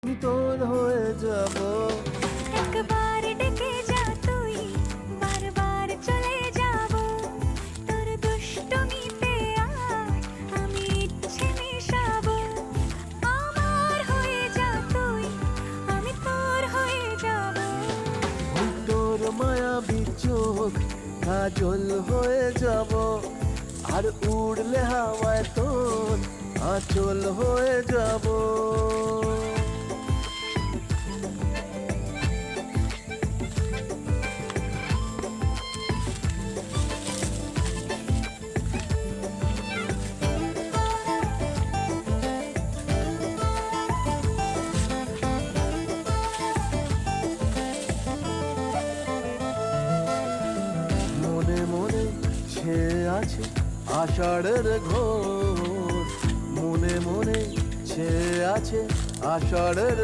আমি তোর হয়ে যাব। একবার ডেকে যা তুই, বারবার চলে যাব তোর দুষ্টুমিতে। আয় আমি ইচ্ছে মিশাবো। আমার হয়ে যা তুই, আমি তোর হয়ে যাব। ওই তোর মায়াবী চোখ কাজল হয়ে যাব, আর উড়লে হাওয়ায় তোর আঁচল হয়ে যাব। মনে মনে ছেয়ে আছে আষাঢ়ের ঘোর, মনে মনে ছেয়ে আছে আষাঢ়ের